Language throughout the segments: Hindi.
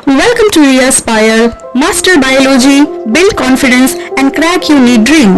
Welcome to Aspire, Master Biology, Build Confidence and Crack Your Need Dream.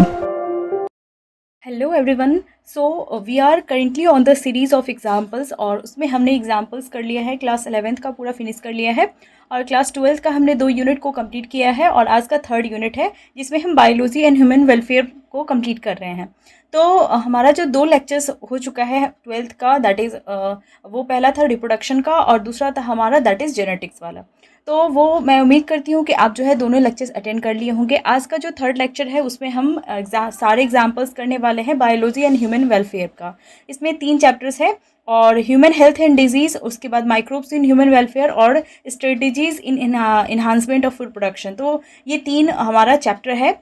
Hello everyone. So we are currently on the series of examples और उसमें हमने एग्जाम्पल्स कर लिया है। क्लास 11th का पूरा फिनिश कर लिया है और क्लास 12th का हमने 2 यूनिट को कंप्लीट किया है और आज का 3rd यूनिट है जिसमें हम बायोलॉजी एंड ह्यूमन वेलफेयर को कंप्लीट कर रहे हैं। तो हमारा जो 2 लेक्चर्स हो चुका है 12th का, दैट इज़ वो पहला था रिप्रोडक्शन का और दूसरा था हमारा दैट इज़ जेनेटिक्स वाला। तो वो मैं उम्मीद करती हूँ कि आप जो है दोनों लेक्चर्स अटेंड कर लिए होंगे। आज का जो 3rd लेक्चर है उसमें हम सारे एग्जाम्पल्स करने वाले हैं बायोलॉजी एंड ह्यूमन वेलफेयर का। इसमें 3 चैप्टर्स हैं और ह्यूमन हेल्थ एंड डिजीज़, उसके बाद माइक्रोब्स इन ह्यूमन वेलफेयर और strategies in enhancement of food production. तो ये 3 हमारा चैप्टर है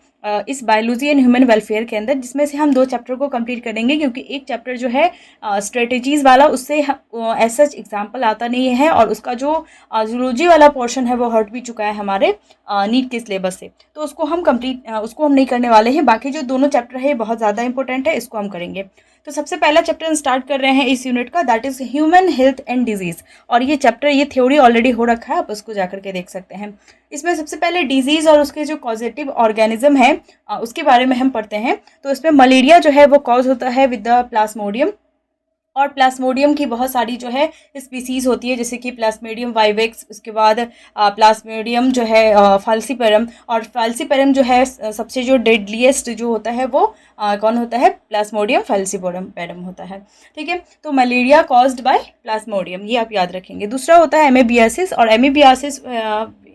इस बायोलॉजी एंड ह्यूमन वेलफेयर के अंदर, जिसमें से हम 2 चैप्टर को कंप्लीट करेंगे क्योंकि एक चैप्टर जो है स्ट्रेटजीज़ वाला, उससे एज सच एग्जाम्पल आता नहीं है और उसका जो जूलॉजी वाला पोर्शन है वो हट भी चुका है हमारे नीट के सिलेबस से। तो उसको हम नहीं करने वाले हैं। बाकी जो दोनों चैप्टर है बहुत ज़्यादा इंपॉर्टेंट है, इसको हम करेंगे। तो सबसे पहला चैप्टर हम स्टार्ट कर रहे हैं इस यूनिट का, that is human health and disease. और ये चैप्टर, ये थ्योरी ऑलरेडी हो रखा है, आप उसको जाकर के देख सकते हैं। इसमें सबसे पहले डिजीज़ और उसके जो कॉजेटिव ऑर्गेनिज्म है उसके बारे में हम पढ़ते हैं। तो इसमें मलेरिया जो है वो कॉज होता है विद द प्लाज्मोडियम, और प्लाज्मोडियम की बहुत सारी जो है स्पीसीज़ होती है, जैसे कि प्लाज्मोडियम वाइवेक्स, उसके बाद प्लाज्मोडियम जो है फाल्सीपेरम, और फाल्सीपेरम जो है सबसे जो डेडलीस्ट जो होता है वो कौन होता है, प्लाज्मोडियम फाल्सीपेरम होता है। ठीक है, तो मलेरिया कॉज्ड बाय प्लाज्मोडियम, ये आप याद रखेंगे। दूसरा होता है एमीबियासिस, और एमीबियासिस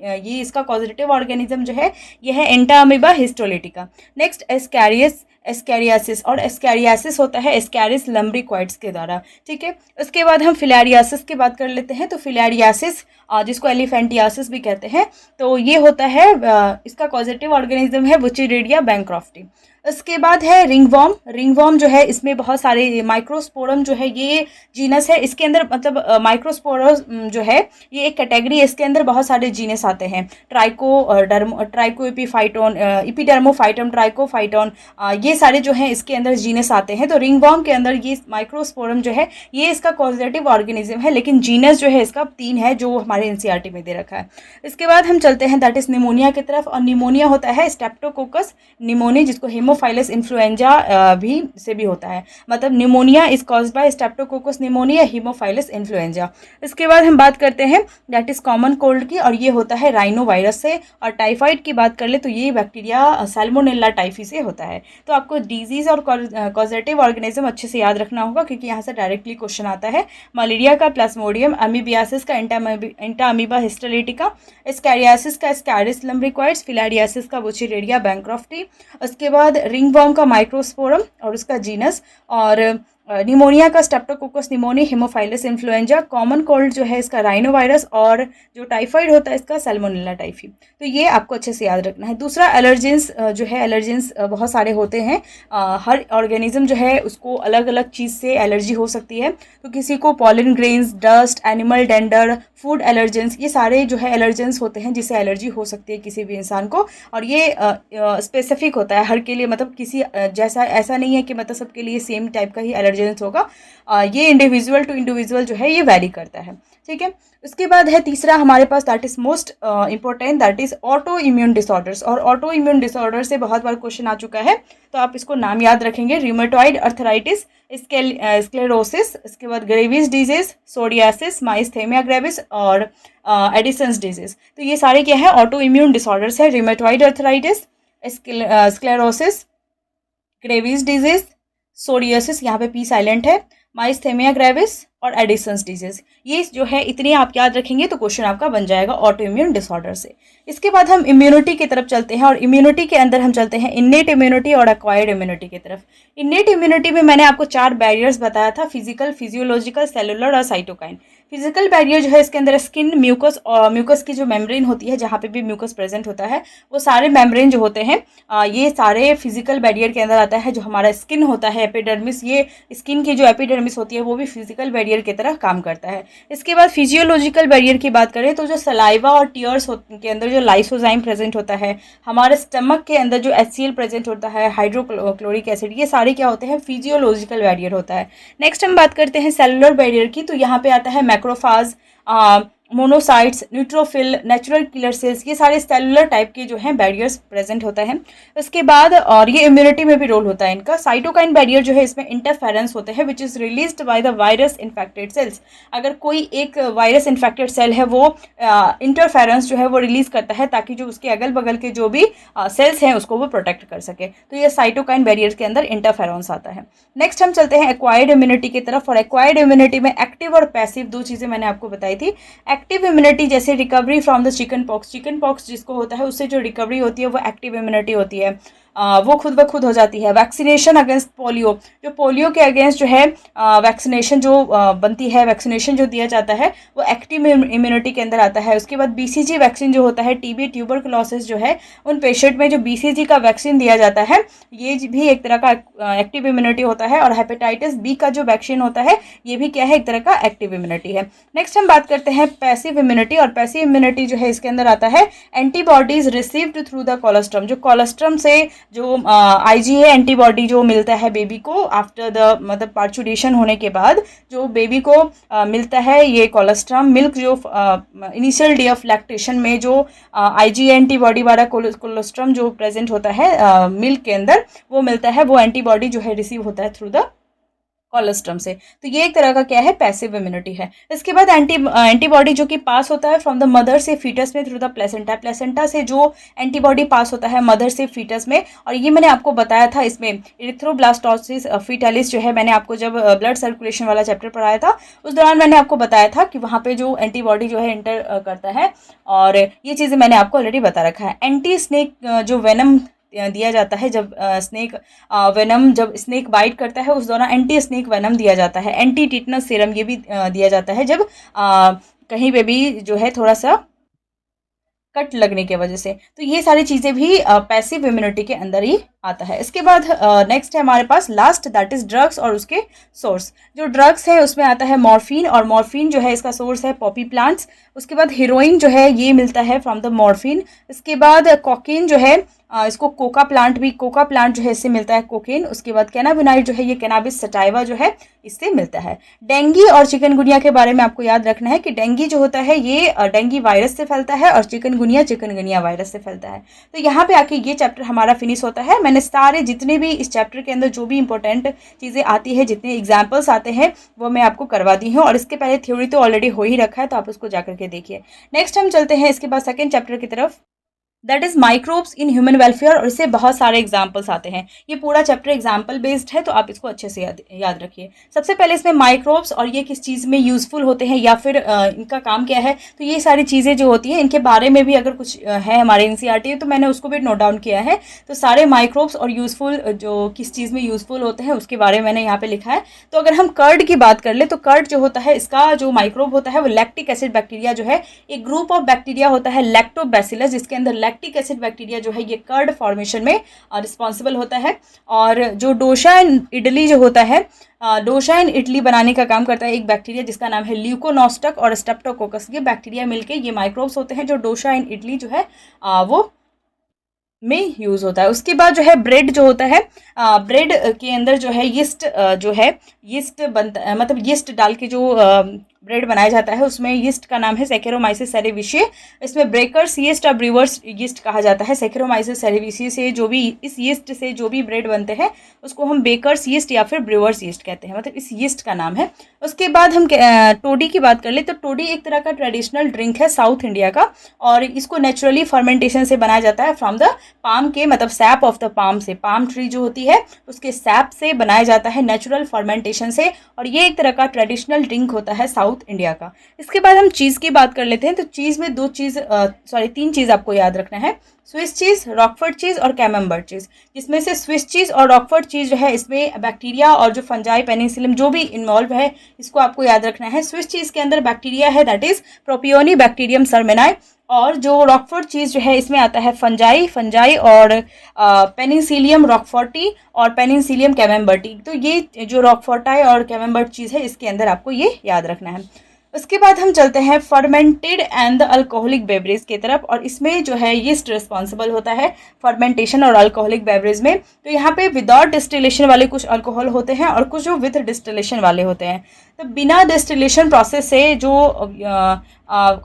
ये इसका कॉजेटिव ऑर्गेनिज्म जो है ये है एंटाअमीबा हिस्टोलिटिका। नेक्स्ट एस्कैरियासिस, और एस्कैरियासिस होता है एस्कैरिस लम्ब्रिक्वाइड्स के द्वारा। ठीक है, उसके बाद हम फिलारियासिस की बात कर लेते हैं। तो फिलारियासिस जिसको एलिफेंटियासिस भी कहते हैं, तो ये होता है इसका कॉजेटिव ऑर्गेनिज्म है बुचिरेडिया बैंक्रॉफ्टी। उसके बाद है रिंगवॉर्म जो है इसमें बहुत सारे माइक्रोस्पोरम जो है ये जीनस है, इसके अंदर मतलब माइक्रोस्पोरम जो है ये एक कैटेगरी है, इसके अंदर बहुत सारे जीनस आते हैं। ट्राइको एपीफाइटोन, इपीडर्मोफाइटम, ट्राइकोफाइटोन, ये सारे जो हैं इसके अंदर जीनस आते हैं। तो रिंगवॉर्म के अंदर ये माइक्रोस्पोरम जो है ये इसका कॉजेटिव ऑर्गेनिज्म है, लेकिन जीनस जो है इसका 3 है जो हमारे एनसीईआरटी में दे रखा है। इसके बाद हम चलते हैं दैट इज निमोनिया की तरफ, और निमोनिया होता है स्ट्रेप्टोकोकस निमोनिया, जिसको हेमोफाइलस इन्फ्लुएंजा भी होता है। मतलब pneumonia is caused by streptococcus pneumoniae, haemophilus influenzae. इसके बाद हम बात करते हैं दैट इज कॉमन कोल्ड की, और ये होता है राइनो वायरस से। और टाइफाइड की बात कर ले तो ये बैक्टीरिया सैल्मोनेला टाइफी से होता है। तो आपको डिजीज और कॉजेटिव ऑर्गेनिज्म अच्छे से याद रखना होगा क्योंकि यहाँ से डायरेक्टली क्वेश्चन आता है। मलेरिया का प्लाज्मोडियम, अमीबियासिस का एंटाअमीबा हिस्टोलिटिका, एस्कैरियासिस का एस्कैरिस लम्ब्रिक्वाइड्स, फिलारियासिस का बुचिरेडिया बैंक्रॉफ्टी, उसके बाद रिंगवॉर्म का माइक्रोस्पोरम और उसका जीनस, और निमोनिया का streptococcus pneumoniae, haemophilus influenzae, common cold जो है इसका राइनो वायरस, और जो टाइफाइड होता है इसका सैल्मोनेला टाइफी। तो ये आपको अच्छे से याद रखना है। दूसरा एलर्जेंस जो है, एलर्जेंस बहुत सारे होते हैं। हर ऑर्गेनिज्म जो है उसको अलग अलग चीज़ से एलर्जी हो सकती है। तो किसी को pollen grains, dust, animal dander, food allergens, ये सारे जो है एलर्जेंस होते हैं जिससे एलर्जी हो सकती है किसी भी इंसान को। और ये स्पेसिफिक होता है हर के लिए, मतलब किसी जैसा ऐसा नहीं है कि मतलब सबके लिए सेम टाइप का ही एलर्जेंस होगा। ये इंडिविजुअल टू इंडिविजुअल जो है ये वैरी करता है। ठीक है, उसके बाद है तीसरा हमारे पास that is most important, that is auto immune disorders. और ऑटो इम्यून डिसऑर्डर से बहुत बार क्वेश्चन आ चुका है, तो आप इसको नाम याद रखेंगे। रूमेटॉइड अर्थराइटिस, स्क्लेरोसिस, इसके बाद Graves disease, psoriasis, myasthenia gravis और एडिसन्स डिजीज। तो ये सारे क्या है, ऑटो इम्यून डिसऑर्डर्स है। Rheumatoid arthritis, sclerosis, Graves disease, psoriasis, यहाँ पे पी साइलेंट है, माइस्थेमिया ग्रेविस और एडिसन्स डिजीज। ये जो है इतने आप याद रखेंगे तो क्वेश्चन आपका बन जाएगा ऑटो इम्यून डिसऑर्डर से। इसके बाद हम इम्यूनिटी की तरफ चलते हैं, और इम्यूनिटी के अंदर हम चलते हैं इन्नेट इम्यूनिटी और एक्वायर्ड इम्यूनिटी की तरफ। इन्नेट इम्यूनिटी में मैंने आपको 4 बैरियर्स बताया था, फिजिकल, फिजियोलॉजिकल, सेलुलर और साइटोकाइन। फिजिकल बैरियर जो है इसके अंदर स्किन, म्यूकस, और म्यूकस की जो मेम्ब्रेन होती है जहाँ पे भी म्यूकस प्रेजेंट होता है, वो सारे मेम्ब्रेन जो होते हैं ये सारे फिजिकल बैरियर के अंदर आता है। जो हमारा स्किन होता है, एपिडर्मिस, ये स्किन की जो एपिडर्मिस होती है वो भी फिजिकल बैरियर की तरह काम करता है। इसके बाद फिजियोलॉजिकल बैरियर की बात करें तो जो सलाइवा और टीयर्स के अंदर जो लाइसोजाइम प्रेजेंट होता है, हमारे स्टमक के अंदर जो HCl प्रेजेंट होता है, हाइड्रोक्लोरिक एसिड, ये सारे क्या होते हैं, फिजियोलॉजिकल बैरियर होता है। नेक्स्ट हम बात करते हैं सेलुलर बैरियर की, तो यहाँ पे आता है macrophage, monocytes, neutrophil, natural killer cells, ये सारे सेलुलर टाइप के जो हैं बैरियर्स प्रेजेंट होता है। उसके बाद और ये इम्यूनिटी में भी रोल होता है इनका। साइटोकाइन बैरियर जो है इसमें इंटरफेरेंस होते हैं which is released by the virus infected cells. अगर कोई एक वायरस इन्फेक्टेड सेल है वो इंटरफेरेंस जो है वो रिलीज़ करता है ताकि जो उसके अगल बगल के जो भी सेल्स हैं उसको वो प्रोटेक्ट कर सके। तो ये साइटोकाइन बैरियर के अंदर इंटरफेरेंस आता है। नेक्स्ट हम चलते हैं एक्वायर्ड इम्यूनिटी की तरफ। और एक्वायर्ड इम्यूनिटी में एक्टिव और पैसिव दो चीज़ें मैंने आपको बताई थी। एक्टिव इम्यूनिटी जैसे recovery from the chicken pox जिसको होता है उससे जो रिकवरी होती है वो एक्टिव इम्यूनिटी होती है। वो खुद ब खुद हो जाती है। वैक्सीनेशन अगेंस्ट पोलियो, जो पोलियो के अगेंस्ट जो है वैक्सीनेशन जो बनती है, वैक्सीनेशन जो दिया जाता है वो एक्टिव इम्यूनिटी के अंदर आता है। उसके बाद बीसीजी वैक्सीन जो होता है, टीबी ट्यूबरकुलोसिस जो है उन पेशेंट में जो बीसीजी का वैक्सीन दिया जाता है ये भी एक तरह का एक्टिव इम्यूनिटी होता है। और हेपेटाइटिस बी का जो वैक्सीन होता है ये भी क्या है, एक तरह का एक्टिव इम्यूनिटी है। नेक्स्ट हम बात करते हैं पैसिव इम्यूनिटी। और पैसिव इम्यूनिटी जो है इसके अंदर आता है antibodies received through the colostrum. जो कोलोस्ट्रम से जो आईजीए एंटीबॉडी जो मिलता है बेबी को आफ्टर द मतलब पार्चुरेशन होने के बाद जो बेबी को मिलता है ये कोलोस्ट्रम मिल्क जो इनिशियल डे ऑफ लैक्टेशन में जो आईजीए एंटीबॉडी वाला कोलोस्ट्रम जो प्रेजेंट होता है मिल्क के अंदर वो मिलता है, वो एंटीबॉडी जो है रिसीव होता है थ्रू द कोलोस्ट्रम से। तो ये एक तरह का क्या है, पैसिव इम्यूनिटी है। इसके बाद एंटीबॉडी जो कि पास होता है फ्रॉम द मदर से फीटस में थ्रू द प्लेसेंटा। प्लेसेंटा से जो एंटीबॉडी पास होता है मदर से फीटस में। और ये मैंने आपको बताया था इसमें इरिथ्रोब्लास्टोसिस फीटालिस जो है, मैंने आपको जब ब्लड सर्कुलेशन वाला चैप्टर पढ़ाया था उस दौरान मैंने आपको बताया था कि वहाँ पे जो एंटीबॉडी जो है इंटर करता है। और ये चीज़ें मैंने आपको ऑलरेडी बता रखा है। एंटी स्नेक जो वेनम दिया जाता है जब वेनम जब स्नेक बाइट करता है उस दौरान एंटी स्नेक वेनम दिया जाता है। एंटी टिटनस सीरम ये भी दिया जाता है जब कहीं पे भी जो है थोड़ा सा कट लगने के वजह से। तो ये सारी चीज़ें भी पैसिव इम्यूनिटी के अंदर ही आता है। इसके बाद नेक्स्ट है हमारे पास लास्ट, दैट इज ड्रग्स और उसके सोर्स। जो ड्रग्स है उसमें आता है मॉर्फिन। और मॉर्फिन जो है इसका सोर्स है पॉपी प्लांट्स। उसके बाद हीरोइन जो है ये मिलता है फ्रॉम द मॉर्फिन। इसके बाद कोकीन जो है इसको कोका प्लांट जो है इससे मिलता है कोकेन। उसके बाद कैनाबिनाइड जो है ये कैनाबिस सटाइवा जो है इससे मिलता है। डेंगी और चिकनगुनिया के बारे में आपको याद रखना है कि डेंगी जो होता है ये डेंगी वायरस से फैलता है और चिकनगुनिया वायरस से फैलता है। तो यहाँ पे आके ये चैप्टर हमारा फिनिश होता है। मैंने सारे जितने भी इस चैप्टर के अंदर जो भी इंपॉर्टेंट चीज़ें आती है, जितने एग्जाम्पल्स आते हैं वो मैं आपको करवा दी हूँ। और इसके पहले थ्योरी तो ऑलरेडी हो ही रखा है तो आप उसको जाकर के देखिए। नेक्स्ट हम चलते हैं इसके बाद सेकेंड चैप्टर की तरफ, that is microbes in human welfare. और इससे बहुत सारे एग्जाम्पल्स आते हैं। ये पूरा चैप्टर एग्जाम्पल बेस्ड है तो आप इसको अच्छे से याद रखिए। सबसे पहले इसमें माइक्रोब्स और ये किस चीज़ में यूजफुल होते हैं या फिर इनका काम क्या है, तो ये सारी चीज़ें जो होती हैं इनके बारे में भी अगर कुछ है हमारे एनसीईआरटी तो मैंने उसको भी नोट डाउन किया है। तो सारे माइक्रोब्स और यूजफुल जो किस चीज़ में यूजफुल होते हैं उसके बारे में मैंने यहाँ पे लिखा है। तो अगर हम कर्ड की बात कर ले तो कर्ड जो होता है इसका जो माइक्रोब होता है वो लैक्टिक एसिड बैक्टीरिया जो है, एक ग्रुप ऑफ बैक्टीरिया होता है लैक्टोबैसिलस जिसके अंदर लैक्टिक एसिड बैक्टीरिया जो है ये कर्ड फॉर्मेशन में रिस्पॉन्सिबल होता है। और जो डोसा एंड इडली जो होता है, डोसा एंड इडली बनाने का काम करता है एक बैक्टीरिया जिसका नाम है ल्यूकोनोस्टक और स्टेप्टोकोकस। ये बैक्टीरिया मिलके ये माइक्रोब्स होते हैं जो डोसा एंड इडली जो है वो में यूज़ होता है। उसके बाद जो है ब्रेड जो होता है, ब्रेड के अंदर जो है यीस्ट जो है यीस्ट बनता है, मतलब यीस्ट डाल के जो ब्रेड बनाया जाता है उसमें यीस्ट का नाम है सेकेरोमाइसिस सेरेविशिये। इसमें ब्रेकर्स यीस्ट और ब्रीवर्स यीस्ट कहा जाता है। सेकेरोमाइसिस सेरेविशिये से जो भी इस यीस्ट से जो भी ब्रेड बनते हैं उसको हम बेकर्स यीस्ट या फिर ब्रीवर्स यीस्ट कहते हैं, मतलब इस यीस्ट का नाम है। उसके बाद हम टोडी की बात कर ले तो टोडी एक तरह का ट्रेडिशनल ड्रिंक है साउथ इंडिया का और इसको नेचुरली फर्मेंटेशन से बनाया जाता है फ्रॉम द पाम के, मतलब सैप ऑफ द पाम से, पाम ट्री जो होती है उसके सैप से बनाया जाता है नेचुरल फर्मेंटेशन से। और ये एक तरह का ट्रेडिशनल ड्रिंक होता है साउथ इंडिया का। इसके बाद हम चीज़ की बात कर लेते हैं। तो चीज़ में तीन चीज़ आपको याद रखना है, स्विस चीज़, रॉकफोर्ट चीज़ और कैमेम्बर्ट चीज़। जिसमें से स्विस चीज़ और रॉकफोर्ट चीज़ जो है इसमें बैक्टीरिया और जो फंजाई पेनिसिलियम जो भी इन्वॉल्व है इसको आपको याद रखना है। स्विस चीज़ के अंदर बैक्टीरिया है दैट इज प्रोपियोनी बैक्टीरियम सरमेनाई। और जो रॉकफोर्ट चीज़ जो है इसमें आता है फंजाई और पेनिसिलियम रॉकफोर्टी और पेनिसिलियम कैमेम्बर्टी। तो ये जो रॉकफोर्टाई और कैमेम्बर्ट चीज़ है इसके अंदर आपको ये याद रखना है। उसके बाद हम चलते हैं fermented and the alcoholic beverage की तरफ, और इसमें जो है यीस्ट रिस्पॉन्सिबल होता है फर्मेंटेशन और अल्कोहलिक बेवरेज में। तो यहाँ पे विदाउट डिस्टिलेशन वाले कुछ अल्कोहल होते हैं और कुछ जो विथ डिस्टिलेशन वाले होते हैं। तो बिना डिस्टिलेशन प्रोसेस से जो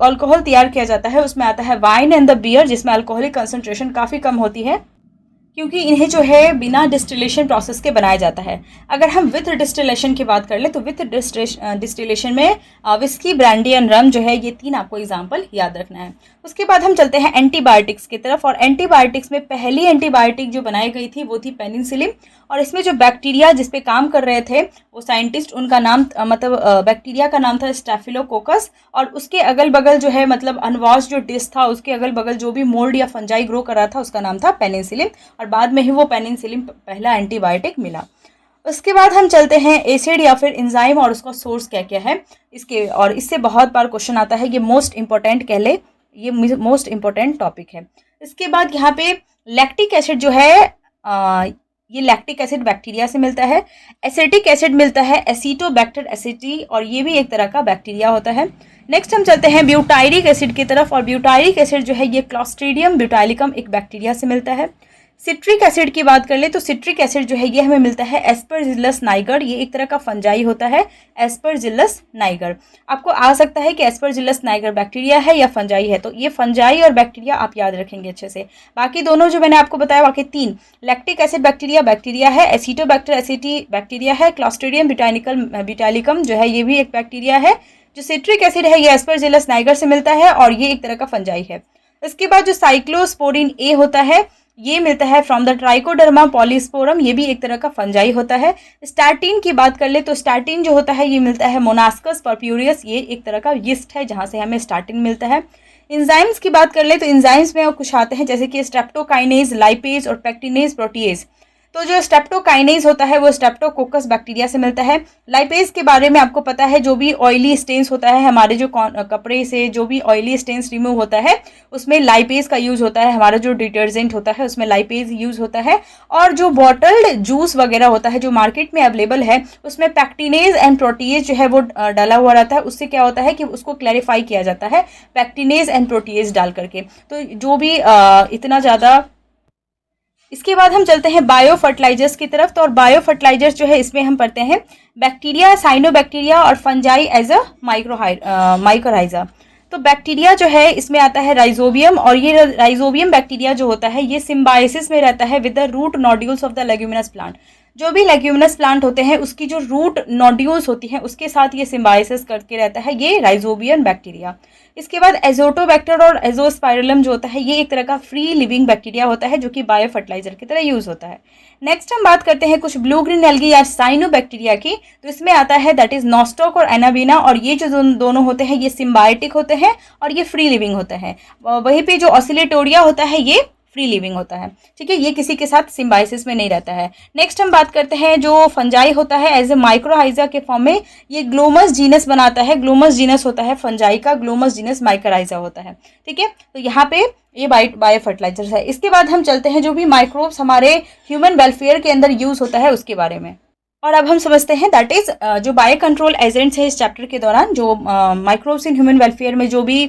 अल्कोहल तैयार किया जाता है उसमें आता है वाइन एंड द बियर, जिसमें अल्कोहलिक कंसनट्रेशन काफ़ी कम होती है क्योंकि इन्हें जो है बिना डिस्टिलेशन प्रोसेस के बनाया जाता है। अगर हम विथ डिस्टिलेशन की बात कर ले तो विथ डिस्टिलेशन में विस्की, ब्रांडी एंड रम जो है, ये 3 आपको एग्जांपल याद रखना है। उसके बाद हम चलते हैं एंटीबायोटिक्स की तरफ, और एंटीबायोटिक्स में पहली एंटीबायोटिक जो बनाई गई थी वो थी पेनिसिलिन, और इसमें जो बैक्टीरिया जिस पे काम कर रहे थे वो साइंटिस्ट, उनका नाम बैक्टीरिया का नाम था स्टेफिलोकोकस, और उसके अगल बगल जो है अनवॉश जो डिश था उसके अगल बगल जो भी मोल्ड या फंजाई ग्रो कर रहा था उसका नाम था पेनिसिलिन, और बाद में ही वो पेनिसिलिन पहला एंटीबायोटिक मिला। उसके बाद हम चलते हैं एसिड या फिर एंजाइम और उसका सोर्स क्या क्या है इसके, और इससे बहुत बार क्वेश्चन आता है, ये मोस्ट इंपॉर्टेंट कह ले, ये मोस्ट इंपॉर्टेंट टॉपिक है। इसके बाद यहाँ पे लैक्टिक एसिड जो है ये लैक्टिक एसिड बैक्टीरिया से मिलता है। एसिटिक एसिड मिलता है एसिटोबैक्टर एसिटी, और ये भी एक तरह का बैक्टीरिया होता है। नेक्स्ट हम चलते हैं ब्यूटायरिक एसिड की तरफ, और ब्यूटायरिक एसिड जो है ये क्लॉस्ट्रीडियम ब्यूटाइलिकम एक बैक्टीरिया से मिलता है। सिट्रिक एसिड की बात कर ले तो सिट्रिक एसिड जो है ये हमें मिलता है एस्परजिलस नाइगर, ये एक तरह का फंजाई होता है एस्परजिलस नाइगर। आपको आ सकता है कि एस्परजिलस नाइगर बैक्टीरिया है या फंजाई है, तो ये फंजाई और बैक्टीरिया आप याद रखेंगे अच्छे से। बाकी दोनों जो मैंने आपको बताया, बाकी 3 लैक्टिक एसिड बैक्टीरिया है, एसिटोबैक्टर एसिटी बैक्टीरिया है, क्लॉस्ट्रीडियम ब्यूटाइलिकम जो है ये भी एक बैक्टीरिया है। जो सिट्रिक एसिड है ये एस्परजिलस नाइगर से मिलता है और ये एक तरह का फंजाई है। इसके बाद जो साइक्लोस्पोरिन ए होता है ये मिलता है फ्रॉम द ट्राइकोडर्मा पॉलीस्पोरम, ये भी एक तरह का फंजाई होता है। स्टैटिन की बात कर ले तो स्टैटिन जो होता है ये मिलता है मोनास्कस पर्प्यूरियस, ये एक तरह का यीस्ट है जहाँ से हमें स्टैटिन मिलता है। इंजाइम्स की बात कर ले तो इंजाइम्स में कुछ आते हैं जैसे कि स्ट्रेप्टोकाइनेज, लाइपेज और पेक्टिनेज, प्रोटीएज। तो जो स्टेप्टोकाइनेज होता है वो स्टेप्टोकोकस बैक्टीरिया से मिलता है। लाइपेज के बारे में आपको पता है, जो भी ऑयली स्टेन्स होता है हमारे जो कपड़े से जो भी ऑयली स्टेन्स रिमूव होता है उसमें लाइपेज का यूज़ होता है। हमारा जो डिटर्जेंट होता है उसमें लाइपेज यूज़ होता है। और जो बॉटल्ड जूस वगैरह होता है जो मार्केट में अवेलेबल है उसमें पैक्टिनेज एंड प्रोटीएज जो है वो डाला हुआ रहता है। उससे क्या होता है कि उसको क्लैरिफाई किया जाता है पैक्टिनेज एंड प्रोटीएज डाल करके। तो जो भी इतना ज़्यादा। इसके बाद हम चलते हैं बायो फर्टिलाइजर्स की तरफ, तो और बायो फर्टिलाइजर्स जो है इसमें हम पढ़ते हैं बैक्टीरिया, साइनोबैक्टीरिया और फंजाई एज अ माइक्रोराइजा। तो बैक्टीरिया जो है इसमें आता है राइजोबियम, और ये राइजोबियम बैक्टीरिया जो होता है ये सिम्बायोसिस में रहता है with the root nodules of the leguminous plant. जो भी लेग्यूमिनस प्लांट होते हैं उसकी जो रूट नोड्यूल्स होती हैं उसके साथ ये सिम्बायोसिस करके रहता है ये राइजोबियम बैक्टीरिया। इसके बाद एजोटोबैक्टर और एजोस्पाइरलम जो होता है ये एक तरह का फ्री लिविंग बैक्टीरिया होता है जो कि बायो फर्टिलाइजर की तरह यूज होता है। नेक्स्ट हम बात करते हैं कुछ ब्लू ग्रीन एल्गी या साइनोबैक्टीरिया की, तो इसमें आता है दैट इज नॉस्टॉक और एनाबीना, और ये जो दोनों होते हैं ये सिम्बायोटिक होते हैं और ये फ्री लिविंग होते हैं। वहीं पे जो ऑसिलेटोरिया होता है ये फ्री लिविंग होता है, ठीक है, ये किसी के साथ सिम्बायोसिस में नहीं रहता है। नेक्स्ट हम बात करते हैं जो फंजाई होता है एज ए माइक्रोराइजा के फॉर्म में ये ग्लोमस जीनस बनाता है। ग्लोमस जीनस होता है फंजाई का, ग्लोमस जीनस माइक्रोराइजा होता है, ठीक है। तो यहाँ पे ये बायो फर्टिलाइजर है। इसके बाद हम चलते हैं जो भी माइक्रोब्स हमारे ह्यूमन वेलफेयर के अंदर यूज होता है उसके बारे में, और अब हम समझते हैं दैट इज जो बायो कंट्रोल एजेंट्स है इस चैप्टर के दौरान, जो माइक्रोब्स इन ह्यूमन वेलफेयर में जो भी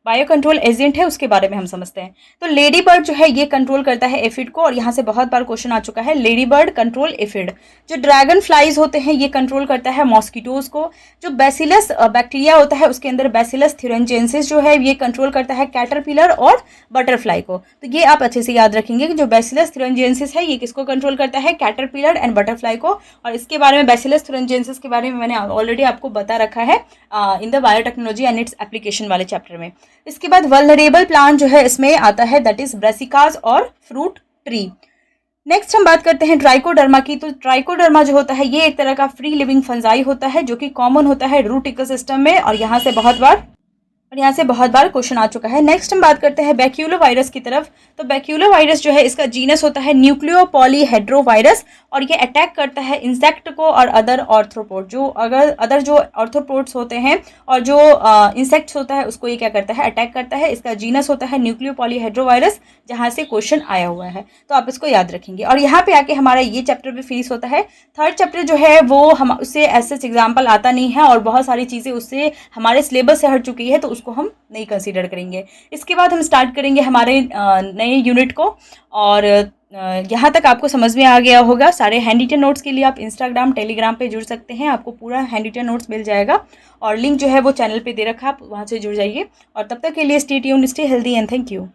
बायो कंट्रोल एजेंट है उसके बारे में हम समझते हैं। तो लेडी बर्ड जो है ये कंट्रोल करता है एफिड को, और यहाँ से बहुत बार क्वेश्चन आ चुका है लेडी बर्ड कंट्रोल एफिड। जो ड्रैगन फ्लाइज होते हैं ये कंट्रोल करता है मॉस्किटोज को। जो बैसिलस बैक्टीरिया होता है उसके अंदर बैसिलस थ्यूरेंजेंसिस जो है ये कंट्रोल करता है कैटरपिलर और बटरफ्लाई को। तो ये आप अच्छे से याद रखेंगे कि जो बैसिलस थ्यूरेंजेंसिस है ये किसको कंट्रोल करता है, कैटरपिलर एंड बटरफ्लाई को। और इसके बारे में बैसिलस थ्यूरेंजेंसिस के बारे में मैंने ऑलरेडी आपको बता रखा है in the biotechnology and its application वाले चैप्टर में। इसके बाद वल्नरेबल प्लांट जो है इसमें आता है दैट इज ब्रेसिकास और फ्रूट ट्री। नेक्स्ट हम बात करते हैं ट्राइकोडर्मा की। तो ट्राइकोडर्मा जो होता है ये एक तरह का फ्री लिविंग फंजाई होता है जो कि कॉमन होता है रूट इकोसिस्टम में, और यहाँ से बहुत बार और यहाँ से बहुत बार क्वेश्चन आ चुका है। नेक्स्ट हम बात करते हैं बैक्यूलो वायरस की तरफ। तो बैक्यूलो वायरस जो है इसका जीनस होता है न्यूक्लियोपॉलीहेड्रोवायरस और ये अटैक करता है इंसेक्ट को और अदर ऑर्थ्रोपोड, जो अदर जो ऑर्थ्रोपोड्स होते हैं और जो इंसेक्ट्स होता है उसको ये क्या करता है, अटैक करता है। इसका जीनस होता है न्यूक्लियोपॉलीहेड्रोवायरस, जहाँ से क्वेश्चन आया हुआ है, तो आप इसको याद रखेंगे। और यहाँ पे आके हमारा ये चैप्टर भी फिनिश होता है। थर्ड चैप्टर जो है वो हम उससे ऐसे एग्जाम्पल आता नहीं है और बहुत सारी चीज़ें उससे हमारे सिलेबस से हट चुकी है, तो उसको हम नहीं कंसीडर करेंगे। इसके बाद हम स्टार्ट करेंगे हमारे नए यूनिट को। और यहाँ तक आपको समझ में आ गया होगा। सारे हैंडीटन नोट्स के लिए आप इंस्टाग्राम टेलीग्राम पे जुड़ सकते हैं, आपको पूरा हैंडीटन नोट्स मिल जाएगा और लिंक जो है वो चैनल पे दे रखा है, आप वहाँ से जुड़ जाइए। और तब तक के लिए stay tuned, stay healthy and thank you.